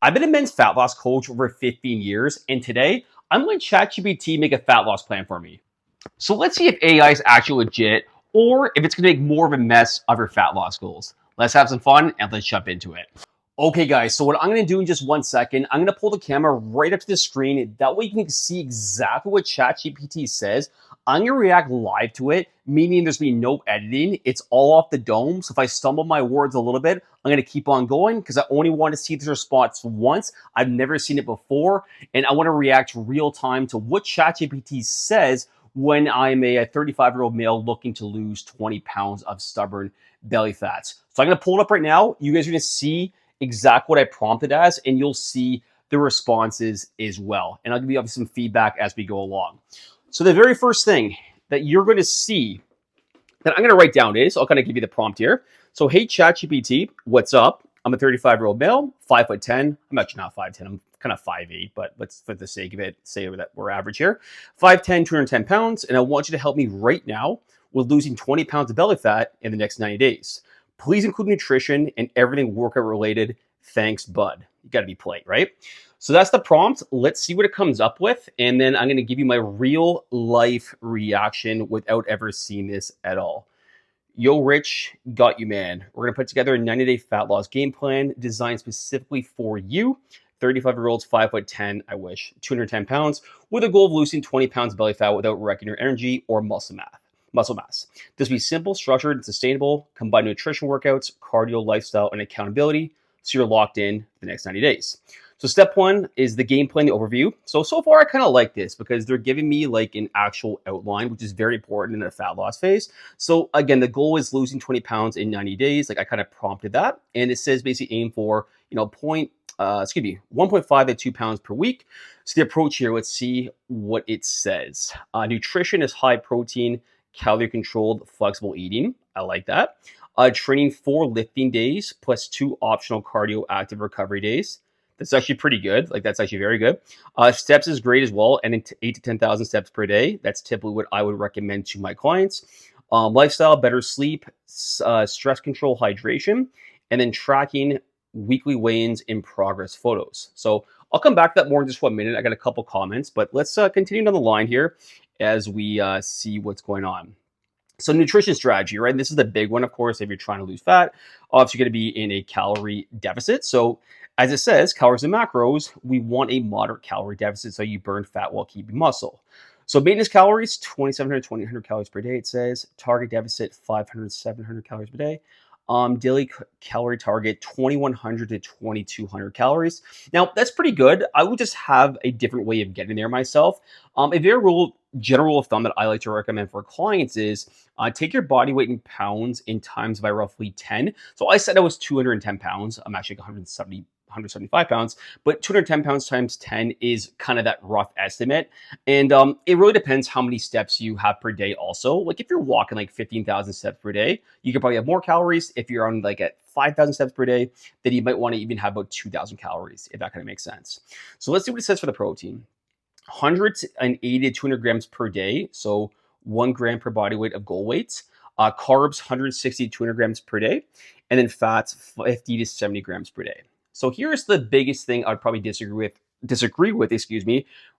I've been a men's fat loss coach for over 15 years, and today I'm letting ChatGPT make a fat loss plan for me. So let's see if AI is actually legit or if it's going to make more of a mess of your fat loss goals. Let's have some fun and let's jump into it. Okay, guys, so what I'm going to do in just 1 second, I'm going to pull the camera right up to the screen. That way you can see exactly what ChatGPT says. I'm going to react live to it, meaning there's going to be no editing. It's all off the dome. So if I stumble my words a little bit, I'm going to keep on going because I only want to see this response once. I've never seen it before. And I want to react real time to what ChatGPT says when I'm a 35-year-old male looking to lose 20 pounds of stubborn belly fats. So I'm going to pull it up right now. You guys are going to see exactly what I prompted as, and you'll see the responses as well. And I'll give you some feedback as we go along. So the very first thing that you're going to see that I'm going to write down is, I'll kind of give you the prompt here. So, hey, ChatGPT, what's up? I'm a 35-year-old male, 5'10". I'm actually not 5'10". I'm kind of 5'8", but let's, for the sake of it, say that we're average here. 5'10", 210 pounds, and I want you to help me right now with losing 20 pounds of belly fat in the next 90 days. Please include nutrition and everything workout related. Thanks, bud. You got to be polite, right? So that's the prompt. Let's see what it comes up with. And then I'm going to give you my real life reaction without ever seeing this at all. Yo, Rich, got you, man. We're going to put together a 90-day fat loss game plan designed specifically for you. 35-year-olds, 5'10", I wish, 210 pounds, with a goal of losing 20 pounds of belly fat without wrecking your energy or muscle mass. This will be simple, structured, and sustainable. Combine nutrition workouts, cardio, lifestyle, and accountability so you're locked in for the next 90 days. So step one is the game plan, the overview. So far I kind of like this because they're giving me like an actual outline, which is very important in a fat loss phase. So again, the goal is losing 20 pounds in 90 days. Like I kind of prompted that. And it says basically aim for, 1.5 to 2 pounds per week. So the approach here, let's see what it says. Nutrition is high protein, calorie controlled, flexible eating. I like that. Training 4 lifting days plus 2 optional cardio active recovery days. That's actually pretty good. Like that's actually very good. Steps is great as well. And 8 to 10,000 steps per day. That's typically what I would recommend to my clients. Lifestyle, better sleep, stress control, hydration, and then tracking weekly weigh-ins in progress photos. So I'll come back to that more in just 1 minute. I got a couple comments, but let's continue down the line here as we see what's going on. So nutrition strategy, right? This is the big one, of course, if you're trying to lose fat. Obviously, you're going to be in a calorie deficit. So as it says, calories and macros, we want a moderate calorie deficit so you burn fat while keeping muscle. So maintenance calories, 2,700 to 2,800 calories per day, it says. Target deficit, 500 to 700 calories per day. Daily calorie target, 2,100 to 2,200 calories. Now, that's pretty good. I would just have a different way of getting there myself. A very general rule of thumb that I like to recommend for clients is take your body weight in pounds in times by roughly 10. So I said I was 210 pounds. I'm actually 175 pounds, but 210 pounds times 10 is kind of that rough estimate. And it really depends how many steps you have per day also. Like if you're walking like 15,000 steps per day, you could probably have more calories. If you're on like at 5,000 steps per day, then you might want to even have about 2,000 calories, if that kind of makes sense. So let's see what it says for the protein. 180 to 200 grams per day. So 1 gram per body weight of goal weight. Carbs, 160 to 200 grams per day. And then fats, 50 to 70 grams per day. So here's the biggest thing I'd probably disagree with,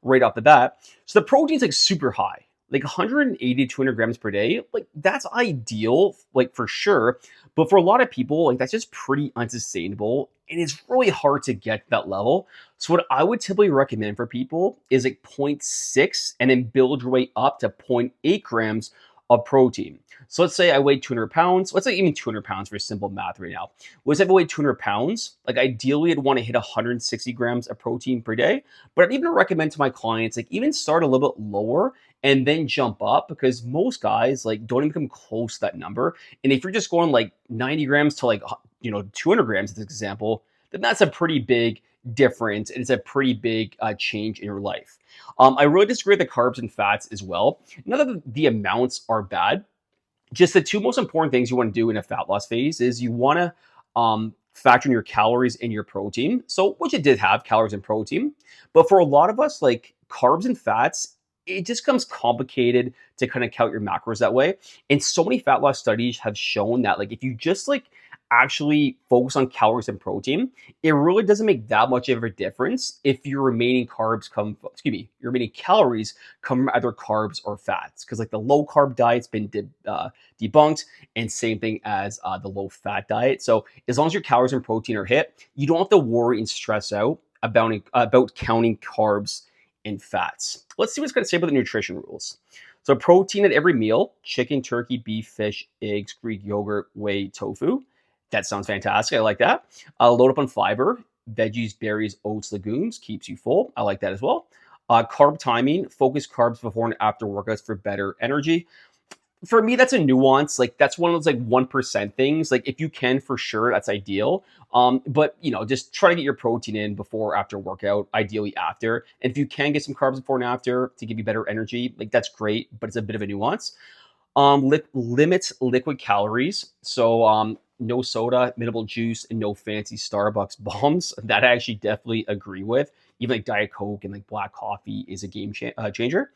right off the bat. So the protein's like super high, like 180 to 200 grams per day. Like that's ideal, like for sure. But for a lot of people, like that's just pretty unsustainable. And it's really hard to get to that level. So what I would typically recommend for people is like 0.6 and then build your way up to 0.8 grams of protein. So let's say I weigh 200 pounds. Let's say even 200 pounds for simple math right now. Let's say I weigh 200 pounds. Like ideally, I'd want to hit 160 grams of protein per day. But I'd even recommend to my clients, like even start a little bit lower and then jump up because most guys like don't even come close to that number. And if you're just going like 90 grams to like, 200 grams, as an example, then that's a pretty big difference and it's a pretty big change in your life. I really disagree with the carbs and fats as well. None of the amounts are bad. Just the two most important things you want to do in a fat loss phase is you want to factor in your calories and your protein. So, which it did have calories and protein. But for a lot of us, like carbs and fats, it just becomes complicated to kind of count your macros that way. And so many fat loss studies have shown that like if you just like actually focus on calories and protein, it really doesn't make that much of a difference if your remaining your remaining calories come from either carbs or fats. Because like the low carb diet's been debunked, and same thing as the low fat diet. So as long as your calories and protein are hit, you don't have to worry and stress out about counting carbs and fats. Let's see what's going to say about the nutrition rules. So protein at every meal: chicken, turkey, beef, fish, eggs, Greek yogurt, whey, tofu. That sounds fantastic. I like that. Load up on fiber: veggies, berries, oats, legumes. Keeps you full. I like that as well. Carb timing: focus carbs before and after workouts for better energy. For me, that's a nuance. Like that's one of those like 1% things. Like if you can, for sure, that's ideal. But just try to get your protein in before or after workout, ideally after. And if you can get some carbs before and after to give you better energy, like that's great, but it's a bit of a nuance. Limits liquid calories. So no soda, minimal juice, and no fancy Starbucks bombs. That I actually definitely agree with. Even like Diet Coke and like black coffee is a changer.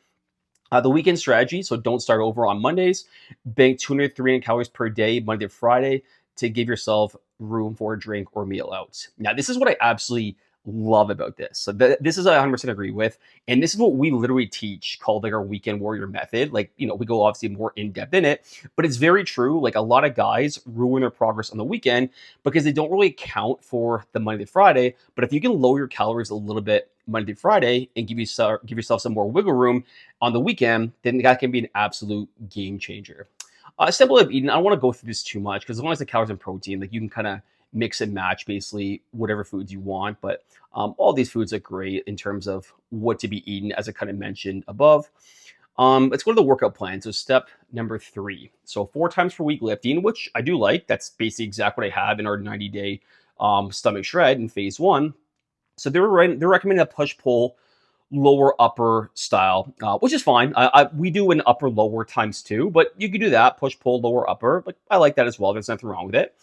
The weekend strategy: so don't start over on Mondays. Bank 200 to 300 calories per day, Monday to Friday, to give yourself room for a drink or meal out. Now, this is what I absolutely love about this. So this is I 100% agree with, and this is what we literally teach, called like our weekend warrior method. Like we go obviously more in depth in it, but it's very true. Like a lot of guys ruin their progress on the weekend because they don't really account for the Monday to Friday. But if you can lower your calories a little bit Monday to Friday and give yourself some more wiggle room on the weekend, then that can be an absolute game changer. Simple of eating. I don't want to go through this too much because as long as the calories and protein, like you can kind of mix and match basically whatever foods you want. But all these foods are great in terms of what to be eaten, as I kind of mentioned above. Let's go to the workout plan. So step number 3. So 4 times per week lifting, which I do like. That's basically exactly what I have in our 90-day stomach shred in phase 1. So they're recommending a push pull lower upper style, which is fine. We do an upper lower times 2, but you can do that: push pull lower upper. But I like that as well. There's nothing wrong with it.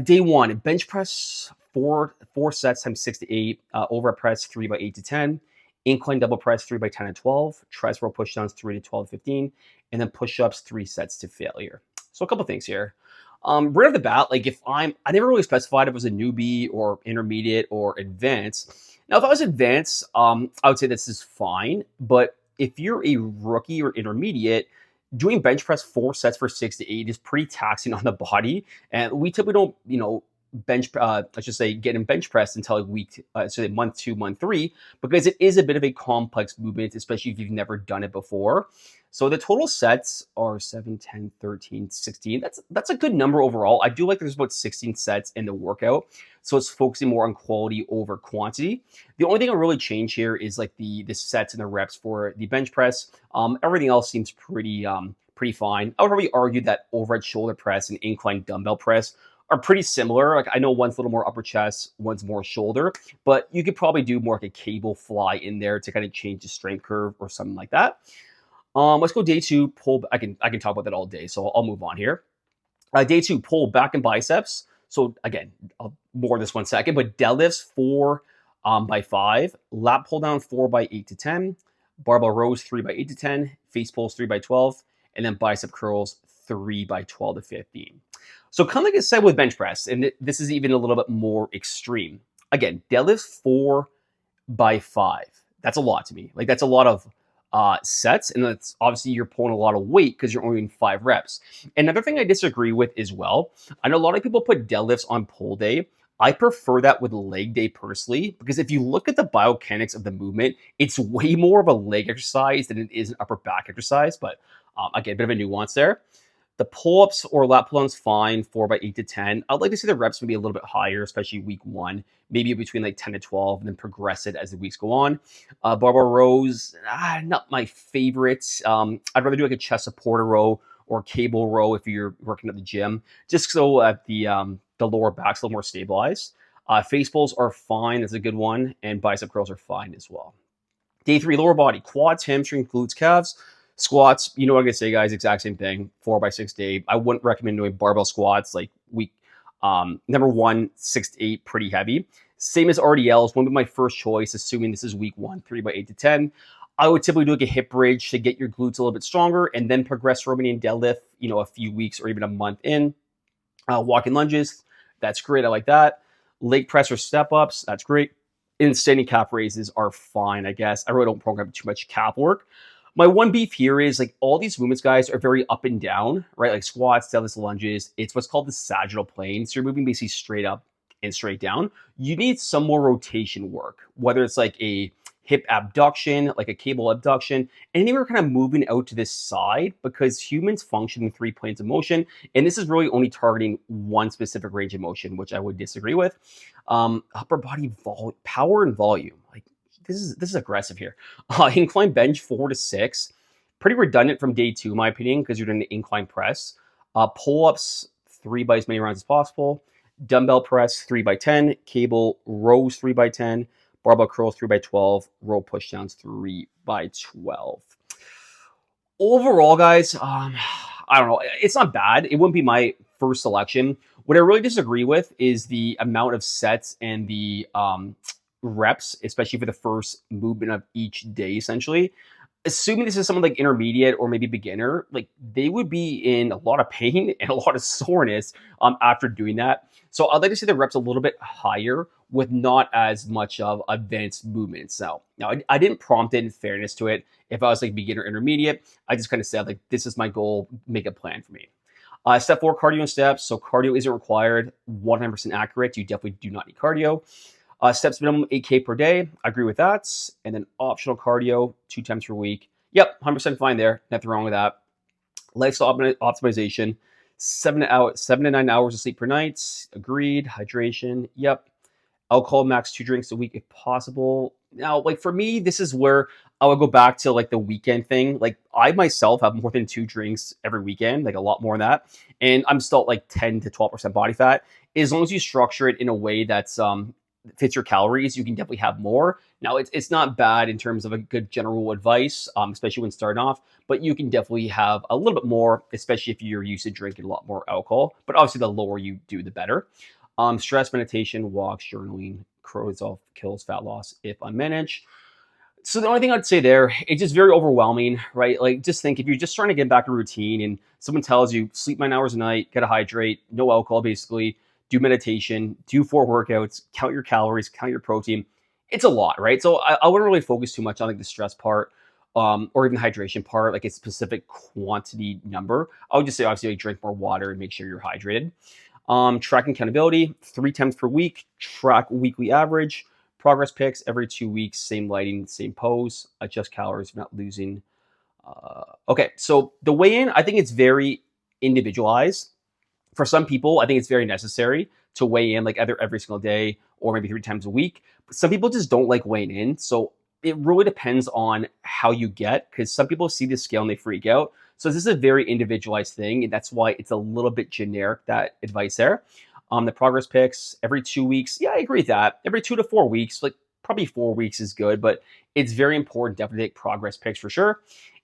Day 1: bench press four sets times 6 to 8. Overhead press 3 by 8 to 10. Incline double press 3 by 10 to 12. Tricep row push downs 3 to 12 to 15, and then push ups 3 sets to failure. So a couple things here. Right off the bat, like I never really specified if it was a newbie or intermediate or advanced. Now, if I was advanced, I would say this is fine. But if you're a rookie or intermediate, doing bench press 4 sets for 6 to 8 is pretty taxing on the body. And we typically don't, let's just say get in bench press until like month 2, month 3, because it is a bit of a complex movement, especially if you've never done it before. So the total sets are 7, 10, 13, 16. That's a good number overall. I do like there's about 16 sets in the workout. So it's focusing more on quality over quantity. The only thing I really change here is like the sets and the reps for the bench press. Everything else seems pretty fine. I would probably argue that overhead shoulder press and incline dumbbell press are pretty similar. Like I know one's a little more upper chest, one's more shoulder, but you could probably do more like a cable fly in there to kind of change the strength curve or something like that. Let's go day 2, pull. I can talk about that all day, so I'll move on here. Day 2, pull back and biceps. So again, I'll more this 1 second, but deadlifts 4 by 5, lat pull down 4 by 8 to 10, barbell rows 3 by 8 to 10, face pulls 3 by 12, and then bicep curls 3 by 12 to 15. So kind of like I said with bench press, and this is even a little bit more extreme. Again, deadlifts 4 by 5. That's a lot to me. Like that's a lot of sets, and that's obviously you're pulling a lot of weight because you're only in 5 reps. Another thing I disagree with as well, I know a lot of people put deadlifts on pull day. I prefer that with leg day personally, because if you look at the biomechanics of the movement, it's way more of a leg exercise than it is an upper back exercise. But again, a bit of a nuance there. The pull-ups or lat pull-downs fine, 4 by 8 to 10. I'd like to see the reps maybe a little bit higher, especially week 1, maybe between like 10 to 12, and then progress it as the weeks go on. Barbell rows, not my favorites. I'd rather do like a chest supporter row or cable row if you're working at the gym, just so the lower back's a little more stabilized. Face pulls are fine, that's a good one, and bicep curls are fine as well. Day 3, lower body: quads, hamstring, glutes, calves. Squats, you know what I'm gonna say, guys, exact same thing. 4 by 6 day. I wouldn't recommend doing barbell squats like week number 1, 6 to 8, pretty heavy. Same as RDLs, wouldn't be my first choice, assuming this is week 1, 3 by 8 to 10. I would typically do like a hip bridge to get your glutes a little bit stronger, and then progress Romanian deadlift, a few weeks or even a month in. Walking lunges, that's great. I like that. Leg press or step ups, that's great. And standing calf raises are fine, I guess. I really don't program too much calf work. My one beef here is like all these movements, guys, are very up and down, right? Like squats, deadlifts, lunges. It's what's called the sagittal plane. So you're moving basically straight up and straight down. You need some more rotation work, whether it's like a hip abduction, like a cable abduction, anywhere kind of moving out to this side because humans function in three planes of motion. And this is really only targeting one specific range of motion, which I would disagree with. Upper body power and volume. Like this is aggressive here. Incline bench 4 to 6, pretty redundant from day 2, in my opinion, because you're doing the incline press. Pull ups 3 by as many rounds as possible. Dumbbell press 3 by 10. Cable rows 3 by 10. Barbell curls 3 by 12. Row pushdowns 3 by 12. Overall, guys, I don't know. It's not bad. It wouldn't be my first selection. What I really disagree with is the amount of sets and the reps, especially for the first movement of each day, essentially. Assuming this is someone like intermediate or maybe beginner, like they would be in a lot of pain and a lot of soreness after doing that. So I'd like to see the reps a little bit higher with not as much of advanced movements. Now I didn't prompt it in fairness to it. If I was like beginner intermediate, I just kind of said like, this is my goal, make a plan for me. Step 4, cardio and steps. So cardio isn't required, 100% accurate. You definitely do not need cardio. Steps minimum 8K per day. I agree with that. And then optional cardio 2 times per week. Yep, 100% fine there. Nothing wrong with that. Lifestyle optimization. 7 to 9 hours of sleep per night. Agreed. Hydration. Yep. Alcohol max 2 drinks a week if possible. Now, like for me, this is where I would go back to like the weekend thing. Like I myself have more than 2 drinks every weekend, like a lot more than that. And I'm still at like 10 to 12% body fat. As long as you structure it in a way that's fits your calories, you can definitely have more. Now, it's not bad in terms of a good general advice, especially when starting off, but you can definitely have a little bit more, especially if you're used to drinking a lot more alcohol. But obviously, the lower you do, the better. Stress, meditation, walks, journaling, cortisol kills fat loss if unmanaged. So the only thing I'd say there, it's just very overwhelming, right? Like just think if you're just trying to get back a routine and someone tells you sleep 9 hours a night, gotta hydrate, no alcohol basically, do meditation, do 4 workouts, count your calories, count your protein. It's a lot, right? So I wouldn't really focus too much on like the stress part, or even the hydration part, like a specific quantity number. I would just say obviously like drink more water and make sure you're hydrated. Tracking accountability 3 times per week, track weekly average, progress pics every 2 weeks, same lighting, same pose, adjust calories if not losing. Okay, so the weigh-in, I think it's very individualized. For some people, I think it's very necessary to weigh in like either every single day or maybe 3 times a week. But some people just don't like weighing in. So it really depends on how you get, because some people see the scale and they freak out. So this is a very individualized thing, and that's why it's a little bit generic, that advice there. The progress pics every 2 weeks. Yeah, I agree with that. Every 2 to 4 weeks, like probably 4 weeks is good, but it's very important definitely take progress pics for sure.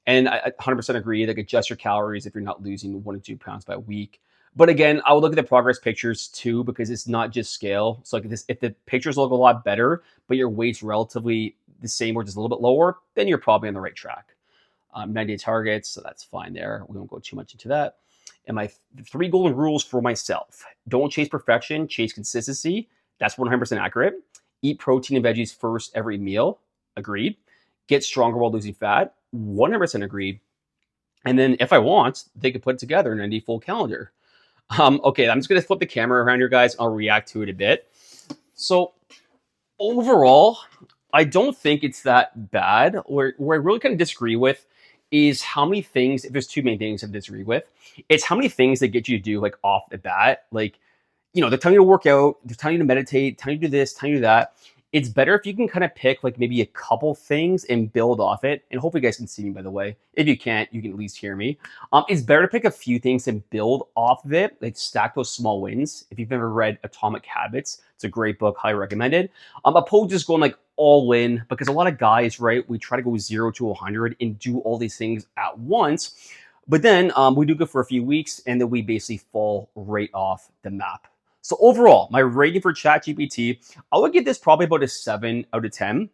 And I 100% agree, like adjust your calories if you're not losing 1 to 2 pounds by week. But again, I would look at the progress pictures too, because it's not just scale. So like this, if the pictures look a lot better, but your weight's relatively the same or just a little bit lower, then you're probably on the right track. 90-day targets, so that's fine there. We won't go too much into that. And my 3 golden rules for myself: don't chase perfection, chase consistency. That's 100% accurate. Eat protein and veggies first every meal. Agreed. Get stronger while losing fat. 100% agreed. And then if I want, they could put together an ND full calendar. Okay, I'm just going to flip the camera around here, guys. I'll react to it a bit. So overall, I don't think it's that bad. Where I really kind of disagree with is how many things, if there's 2 main things I disagree with, it's how many things they get you to do like off the bat. Like, they're telling you to work out, they're telling you to meditate, telling you to do this, telling you that. It's better if you can kind of pick like maybe a couple things and build off it. And hopefully you guys can see me, by the way. If you can't, you can at least hear me. It's better to pick a few things and build off of it, like stack those small wins. If you've ever read Atomic Habits, it's a great book, highly recommended. Opposed to just going like all in, because a lot of guys, right, we try to go 0 to 100 and do all these things at once. But then we do good for a few weeks and then we basically fall right off the map. So overall, my rating for ChatGPT, I would give this probably about a 7 out of 10.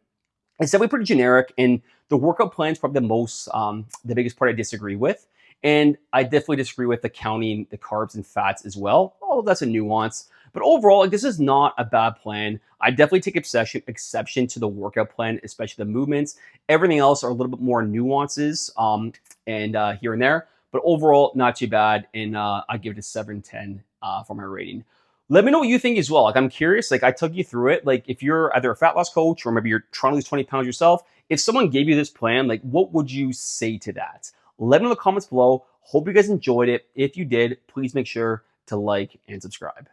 It's definitely pretty generic, and the workout plan is probably the biggest part I disagree with. And I definitely disagree with the counting the carbs and fats as well. Oh, that's a nuance. But overall, like, this is not a bad plan. I definitely take exception to the workout plan, especially the movements. Everything else are a little bit more nuances and here and there. But overall, not too bad. And I give it a 7/10 for my rating. Let me know what you think as well. Like, I'm curious. Like, I took you through it. Like, if you're either a fat loss coach or maybe you're trying to lose 20 pounds yourself, if someone gave you this plan, like, what would you say to that? Let me know in the comments below. Hope you guys enjoyed it. If you did, please make sure to like and subscribe.